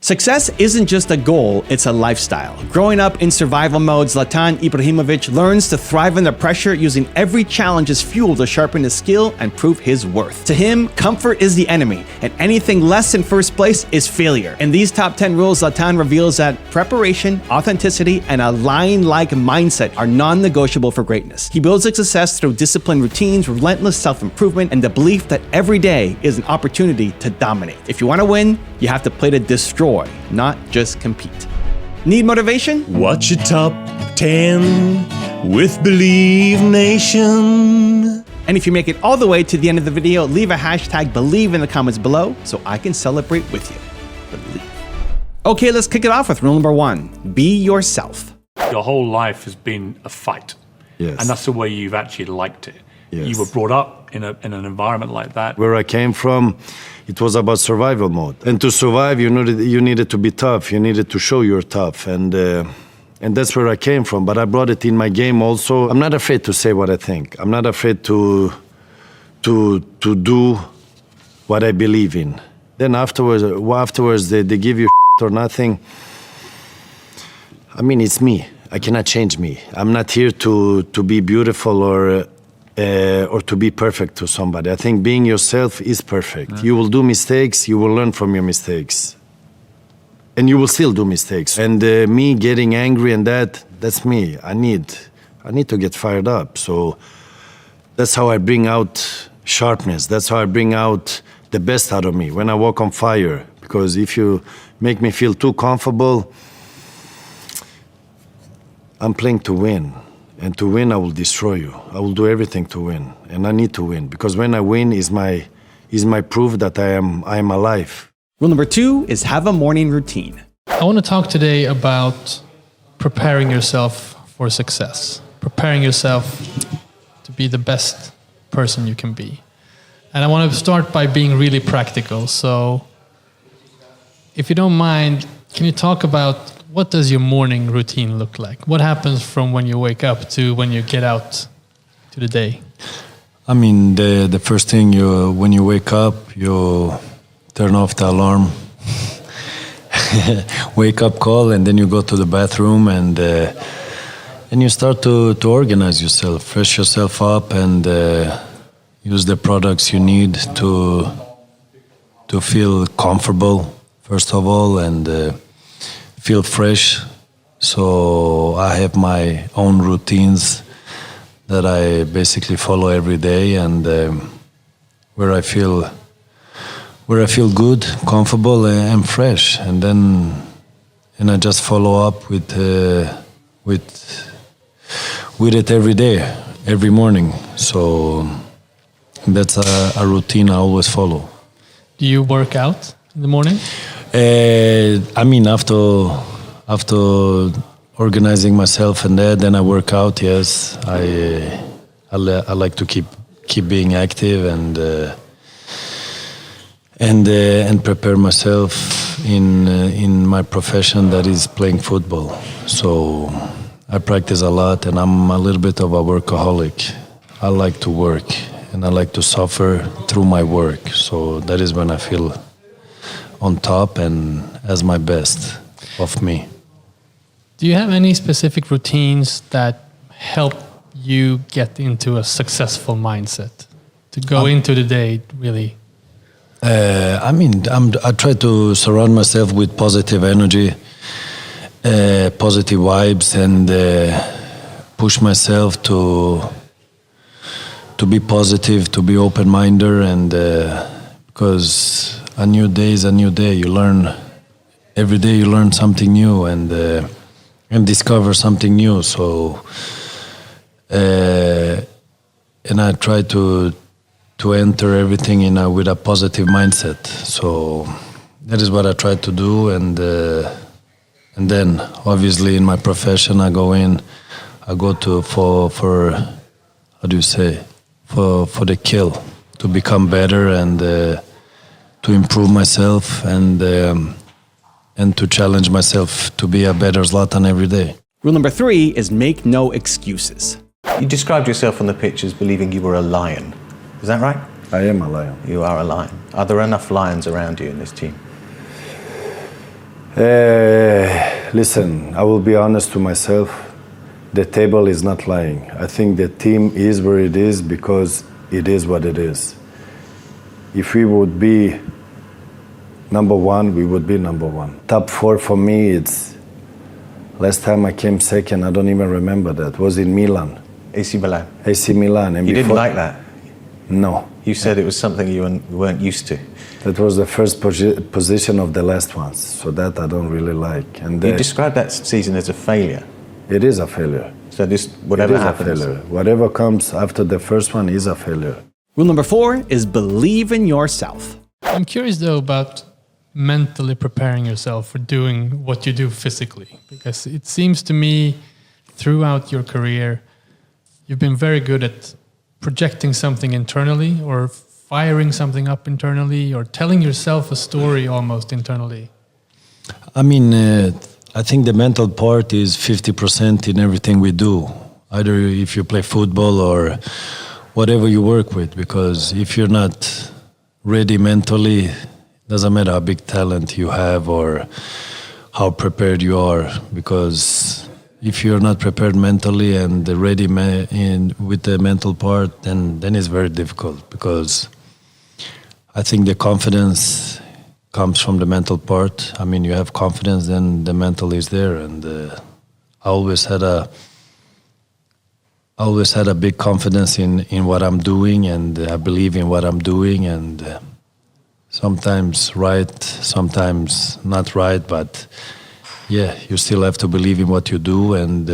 Success isn't just a goal, it's a lifestyle. Growing up in survival mode, Zlatan Ibrahimović learns to thrive under pressure, using every challenge as fuel to sharpen his skill and prove his worth. To him, comfort is the enemy, and anything less than first place is failure. In these top 10 rules, Zlatan reveals that preparation, authenticity, and a lion-like mindset are non-negotiable for greatness. He builds his success through disciplined routines, relentless self-improvement, and the belief that every day is an opportunity to dominate. If you want to win, you have to play to destroy, not just compete. Need motivation? Watch your top 10 with Believe Nation. And if you make it all the way to the end of the video, leave a hashtag Believe in the comments below so I can celebrate with you. Believe. Okay, let's kick it off with rule number 1. Be yourself. Your whole life has been a fight. Yes. And that's the way you've actually liked it. Yes. You were brought up in an environment like that. Where I came from, it was about survival mode. And to survive, you needed to be tough. You needed to show you're tough. And that's where I came from. But I brought it in my game also. I'm not afraid to say what I think. I'm not afraid to do what I believe in. Then afterwards they give you or nothing. I mean, it's me. I cannot change me. I'm not here to be beautiful or to be perfect to somebody. I think being yourself is perfect. Yeah. You will do mistakes, you will learn from your mistakes. And you will still do mistakes. And me getting angry and that's me. I need to get fired up. So that's how I bring out sharpness. That's how I bring out the best out of me when I walk on fire. Because if you make me feel too comfortable, I'm playing to win. And to win, I will destroy you. I will do everything to win. And I need to win. Because when I win is my proof that I am alive. Rule number 2 is have a morning routine. I want to talk today about preparing yourself for success. Preparing yourself to be the best person you can be. And I want to start by being really practical. So if you don't mind, can you talk about what does your morning routine look like? What happens from when you wake up to when you get out to the day? I mean, the first thing when you wake up, you turn off the alarm, wake up call, and then you go to the bathroom and you start to organize yourself, fresh yourself up, and use the products you need to feel comfortable, first of all, and feel fresh. So I have my own routines that I basically follow every day, and where I feel good, comfortable, and fresh, and I just follow up with it every day, every morning. So that's a routine I always follow. Do you work out in the morning? I mean, after organizing myself and then I work out. Yes, I like to keep being active and prepare myself in my profession, that is playing football. So I practice a lot, and I'm a little bit of a workaholic. I like to work, and I like to suffer through my work. So that is when I feel on top and as my best of me. Do you have any specific routines that help you get into a successful mindset to go into the day really? I mean, I try to surround myself with positive energy, positive vibes, and push myself to be positive, to be open-minded, and because a new day is a new day. You learn every day. You learn something new and discover something new. So, and I try to enter everything with a positive mindset. So that is what I try to do. And then obviously in my profession, I go for how do you say, for the kill, to become better and to improve myself and to challenge myself to be a better Zlatan every day. Rule number 3 is make no excuses. You described yourself on the pitch as believing you were a lion. Is that right? I am a lion. You are a lion. Are there enough lions around you in this team? Listen, I will be honest to myself. The table is not lying. I think the team is where it is because it is what it is. If we would be number one, we would be number one. Top four for me, it's last time I came second, I don't even remember that. Was in Milan. AC Milan. AC Milan. And You didn't like that? No. You said it was something you weren't used to. That was the first position of the last ones, so that I don't really like. And You described that season as a failure. it is a failure. So just whatever It is happens. a failure. Whatever comes after the first one is a failure. Rule number 4 is believe in yourself. I'm curious though about mentally preparing yourself for doing what you do physically, because it seems to me throughout your career you've been very good at projecting something internally or firing something up internally or telling yourself a story almost internally. I mean, I think the mental part is 50% in everything we do, either if you play football or whatever you work with, because if you're not ready mentally, doesn't matter how big talent you have or how prepared you are, because if you're not prepared mentally and ready with the mental part, then it's very difficult, because I think the confidence comes from the mental part. I mean, you have confidence, then the mental is there, and I always had a big confidence in what I'm doing, and I believe in what I'm doing, and sometimes right, sometimes not right, but yeah, you still have to believe in what you do and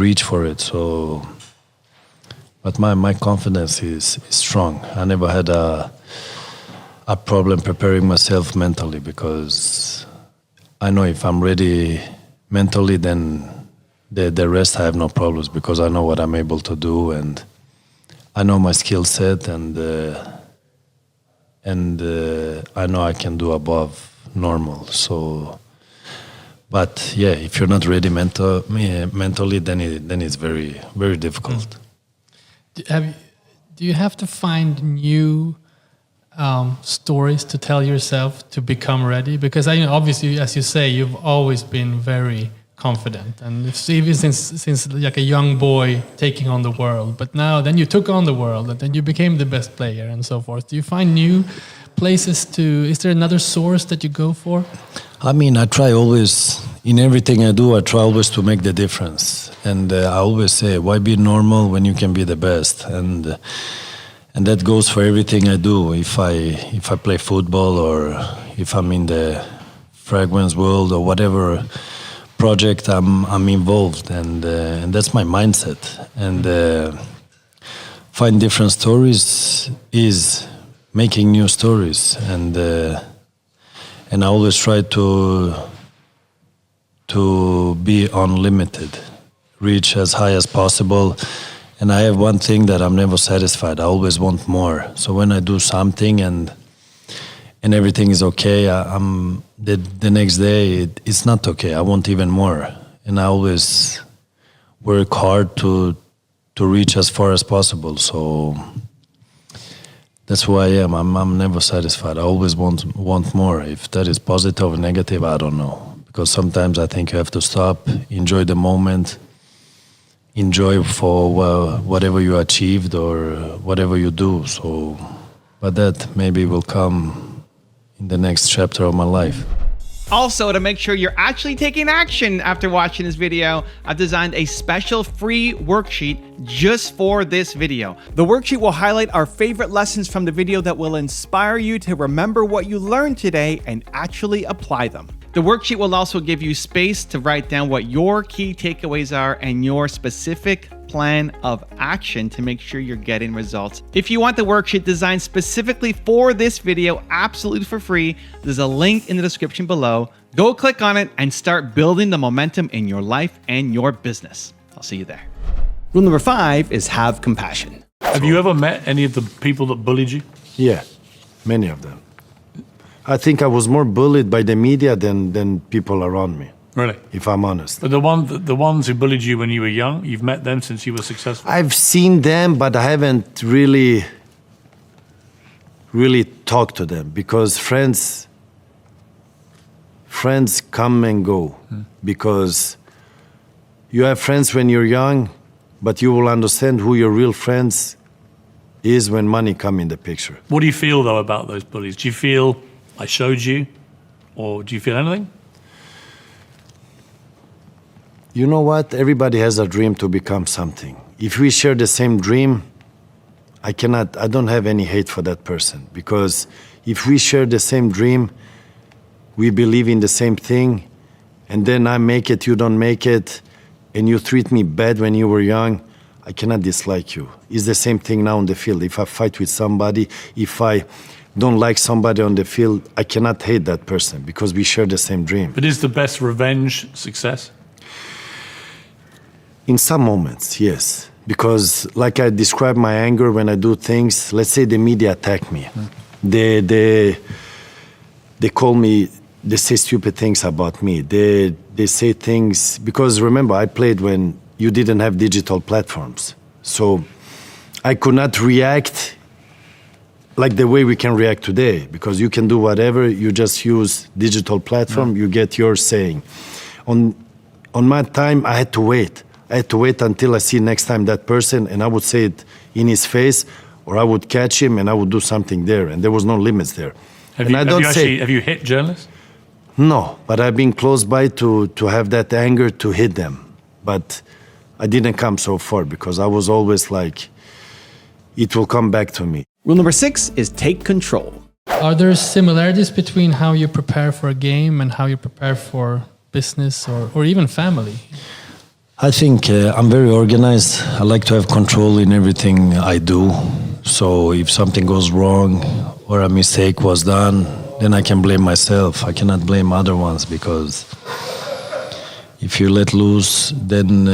reach for it. So, but my confidence is strong. I never had a problem preparing myself mentally, because I know if I'm ready mentally, then the rest I have no problems, because I know what I'm able to do, and I know my skill set, and I know I can do above normal. So, but yeah, if you're not ready mentally, then it's very, very difficult. Do you have to find new stories to tell yourself to become ready? Because I know, obviously, as you say, you've always been very confident, and even since like a young boy taking on the world. But now, then you took on the world, and then you became the best player, and so forth. Do you find new places to? Is there another source that you go for? I mean, I try always, in everything I do, I try always to make the difference. And I always say, why be normal when you can be the best? And that goes for everything I do. If I play football, or if I'm in the fragrance world, or whatever project I'm involved, and that's my mindset. And find different stories is making new stories, and I always try to be unlimited, reach as high as possible. And I have one thing that I'm never satisfied. I always want more. So when I do something and everything is okay, the next day it's not okay. I want even more, and I always work hard to reach as far as possible. So that's who I am. I'm never satisfied. I always want more. If that is positive or negative, I don't know. Because sometimes I think you have to stop, enjoy the moment, enjoy for whatever you achieved or whatever you do. So, but that maybe will come in the next chapter of my life. Also, to make sure you're actually taking action after watching this video, I've designed a special free worksheet just for this video. The worksheet will highlight our favorite lessons from the video that will inspire you to remember what you learned today and actually apply them. The worksheet will also give you space to write down what your key takeaways are and your specific plan of action to make sure you're getting results. If you want the worksheet designed specifically for this video, absolutely for free, there's a link in the description below. Go click on it and start building the momentum in your life and your business. I'll see you there. Rule number 5 is have compassion. Have you ever met any of the people that bullied you? Yeah, many of them. I think I was more bullied by the media than people around me, Really? if I'm honest. But the ones who bullied you when you were young, you've met them since you were successful? I've seen them, but I haven't really talked to them, because friends friends come and go because you have friends when you're young, but you will understand who your real friends is when money come in the picture. What do you feel, though, about those bullies? Do you feel I showed you, or do you feel anything? You know what? Everybody has a dream to become something. If we share the same dream, I don't have any hate for that person, because if we share the same dream, we believe in the same thing, and then I make it, you don't make it, and you treat me bad when you were young, I cannot dislike you. It's the same thing now on the field. If I fight with somebody, if I don't like somebody on the field, I cannot hate that person because we share the same dream. But is the best revenge success? In some moments, yes. Because like I describe my anger when I do things, let's say the media attack me. They call me, they say stupid things about me. They say things, because remember, I played when you didn't have digital platforms. So I could not react like the way we can react today, because you can do whatever, you just use digital platform, you get your saying. On my time, I had to wait. I had to wait until I see next time that person, and I would say it in his face, or I would catch him and I would do something there, and there was no limits there. Have you hit journalists? No, but I've been close by to have that anger to hit them. But I didn't come so far because I was always like, it will come back to me. Rule number 6 is take control. Are there similarities between how you prepare for a game and how you prepare for business or even family? I think I'm very organized. I like to have control in everything I do. So if something goes wrong or a mistake was done, then I can blame myself. I cannot blame other ones, because if you let loose, then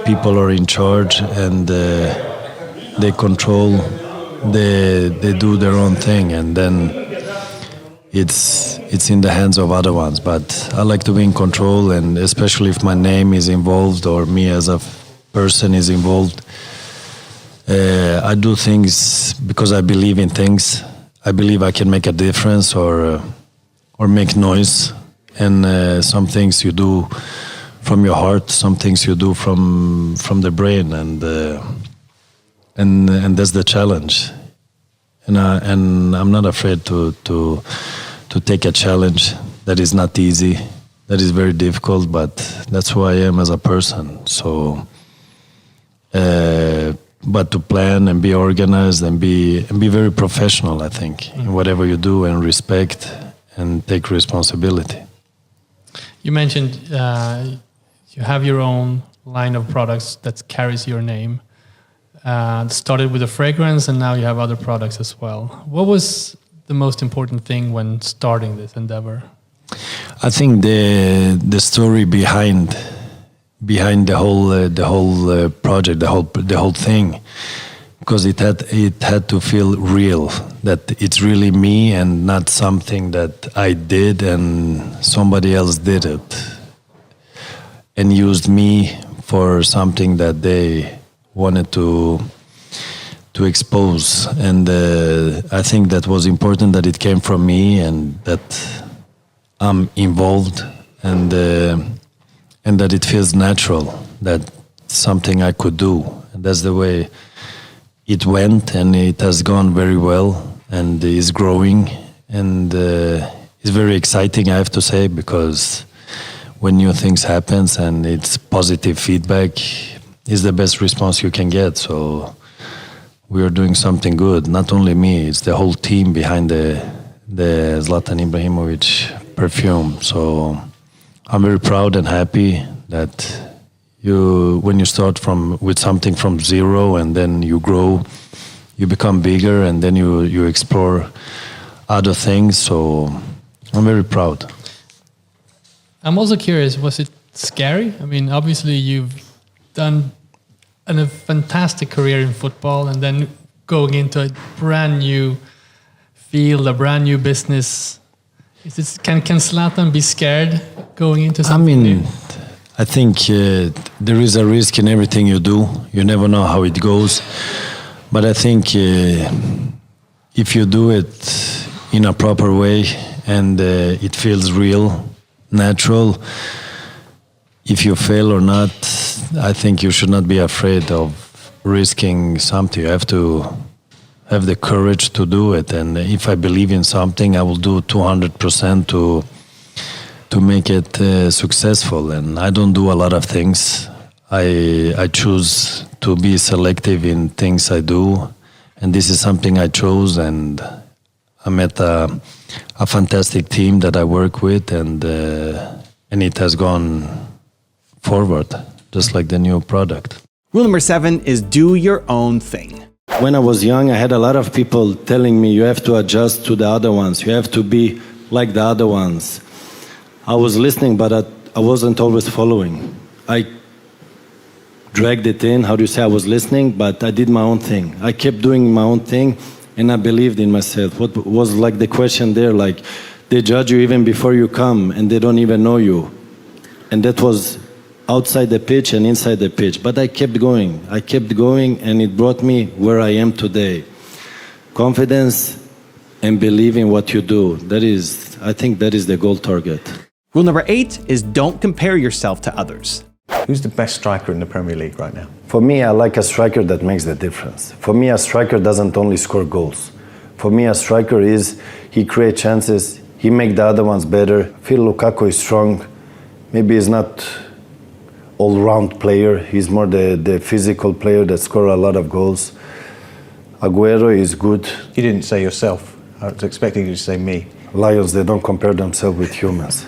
people are in charge and they control, they do their own thing, and then it's in the hands of other ones. But I like to be in control, and especially if my name is involved or me as a person is involved, I do things because I believe in things. I believe I can make a difference or make noise, and some things you do from your heart, some things you do from the brain, and that's the challenge. And I'm not afraid to take a challenge that is not easy, that is very difficult, but that's who I am as a person. So, but to plan and be organized and be very professional, I think, in whatever you do, and respect and take responsibility. You mentioned you have your own line of products that carries your name. Started with a fragrance, and now you have other products as well. What was the most important thing when starting this endeavor? I think the story behind the whole project, the whole thing, because it had to feel real, that it's really me and not something that I did and somebody else did it and used me for something that they wanted to expose. And I think that was important, that it came from me and that I'm involved, and that it feels natural, that something I could do. And that's the way it went, and it has gone very well and is growing, and it's very exciting, I have to say, because when new things happen and it's positive feedback, it's the best response you can get. So we are doing something good. Not only me, it's the whole team behind the Zlatan Ibrahimović perfume. So I'm very proud and happy that when you start with something from zero, and then you grow, you become bigger, and then you explore other things. So I'm very proud. I'm also curious, was it scary? I mean, obviously you've done a fantastic career in football, and then going into a brand new field, a brand new business. Can Zlatan be scared going into something new? I think there is a risk in everything you do. You never know how it goes. But I think if you do it in a proper way and it feels real, natural. If you fail or not, I think you should not be afraid of risking something. You have to have the courage to do it. And if I believe in something, I will do 200% to make it successful. And I don't do a lot of things. I choose to be selective in things I do. And this is something I chose, and I met a fantastic team that I work with, and it has gone forward, just like the new product. Rule number 7 is do your own thing. When I was young, I had a lot of people telling me you have to adjust to the other ones. You have to be like the other ones. I was listening, but I wasn't always following. I dragged it in. How do you say? I was listening, but I did my own thing. I kept doing my own thing, and I believed in myself. What was like the question there? Like, they judge you even before you come, and they don't even know you. And that was outside the pitch and inside the pitch. But I kept going. I kept going, and it brought me where I am today. Confidence and believe in what you do. I think that is the goal target. Rule number 8 is don't compare yourself to others. Who's the best striker in the Premier League right now? For me, I like a striker that makes the difference. For me, a striker doesn't only score goals. For me, a striker he creates chances, he makes the other ones better. I feel Lukaku is strong. Maybe he's not all-round player. He's more the physical player that scores a lot of goals. Aguero is good. You didn't say yourself. I was expecting you to say me. Lions, they don't compare themselves with humans.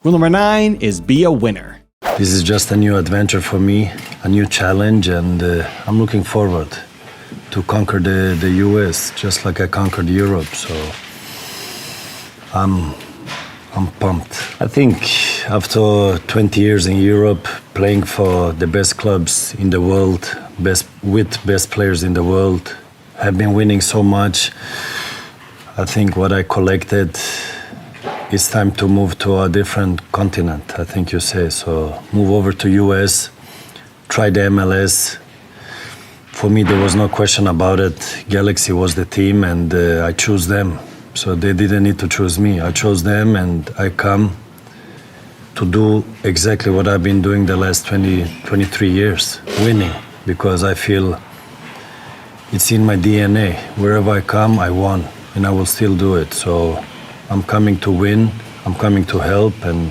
Rule number 9 is be a winner. This is just a new adventure for me, a new challenge, and I'm looking forward to conquer the US, just like I conquered Europe. So I'm pumped. I think after 20 years in Europe, playing for the best clubs in the world, with best players in the world, have been winning so much. I think what I collected, it's time to move to a different continent, I think you say. So move over to US, try the MLS. For me, there was no question about it. Galaxy was the team, and I chose them. So they didn't need to choose me. I chose them, and I come to do exactly what I've been doing the last 23 years, winning, because I feel it's in my DNA. Wherever I come, I won, and I will still do it. So I'm coming to win, I'm coming to help and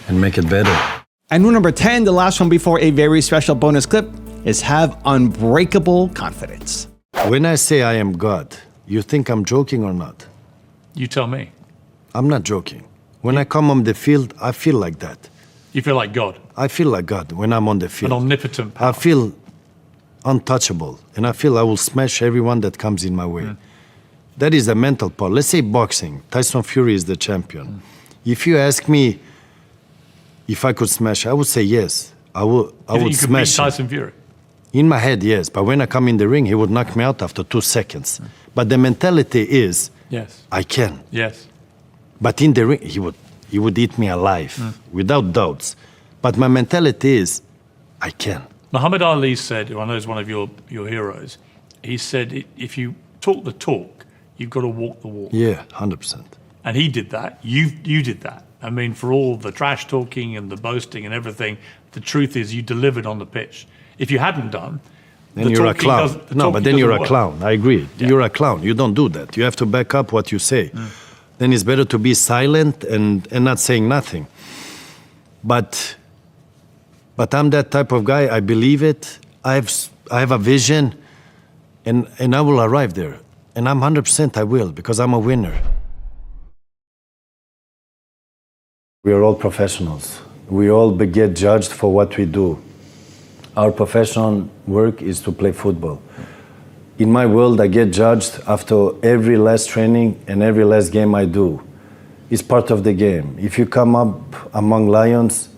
make it better. And rule number 10, the last one before a very special bonus clip, is have unbreakable confidence. When I say I am God, you think I'm joking or not? You tell me. I'm not joking. When I come on the field, I feel like that. You feel like God, I feel like God when I'm on the an field. omnipotent power. I feel untouchable, and I feel I will smash everyone that comes in my way. That is the mental part. Let's say boxing. Tyson Fury is the champion. If you ask me if I could smash, I would say yes. I would You think you could beat smash him. Tyson Fury? In my head, yes. But when I come in the ring, he would knock me out after 2 seconds. But the mentality is, Yes. I can. Yes. But in the ring, he would eat me alive, without doubts. But my mentality is, I can. Muhammad Ali said, who I know is one of your heroes, he said, if you talk the talk, you've got to walk the walk. Yeah, 100%. And he did that. You did that. I mean, for all the trash talking and the boasting and everything, the truth is you delivered on the pitch. If you hadn't done, Then you're a clown. No, but then you're a clown. I agree. Yeah. You're a clown. You don't do that. You have to back up what you say. Then it's better to be silent and not saying nothing. But I'm that type of guy. I believe it. I have a vision, and I will arrive there. And I'm 100% I will, because I'm a winner. We are all professionals. We all get judged for what we do. Our professional work is to play football. In my world, I get judged after every last training and every last game I do. It's part of the game. If you come up among lions,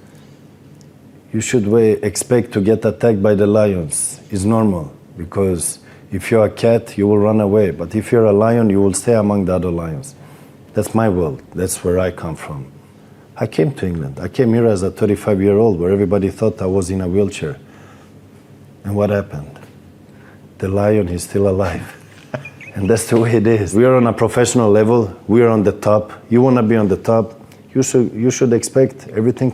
you should expect to get attacked by the lions. It's normal, because if you're a cat, you will run away. But if you're a lion, you will stay among the other lions. That's my world. That's where I come from. I came to England. I came here as a 35-year-old where everybody thought I was in a wheelchair. And what happened? The lion is still alive. And that's the way it is. We are on a professional level. We are on the top. You want to be on the top, You should expect everything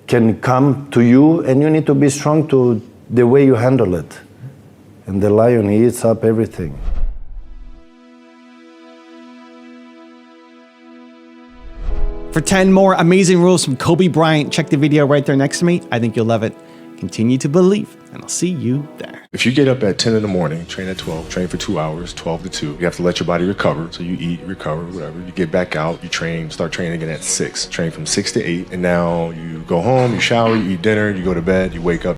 can come to you, and you need to be strong to the way you handle it. And the lion, he eats up everything. For 10 more amazing rules from Kobe Bryant, check the video right there next to me. I think you'll love it. Continue to believe, and I'll see you there. If you get up at 10 in the morning, train at 12, train for 2 hours, 12 to 2, you have to let your body recover. So you eat, recover, whatever. You get back out, you train, start training again at 6. Train from 6 to 8, and now you go home, you shower, you eat dinner, you go to bed, you wake up,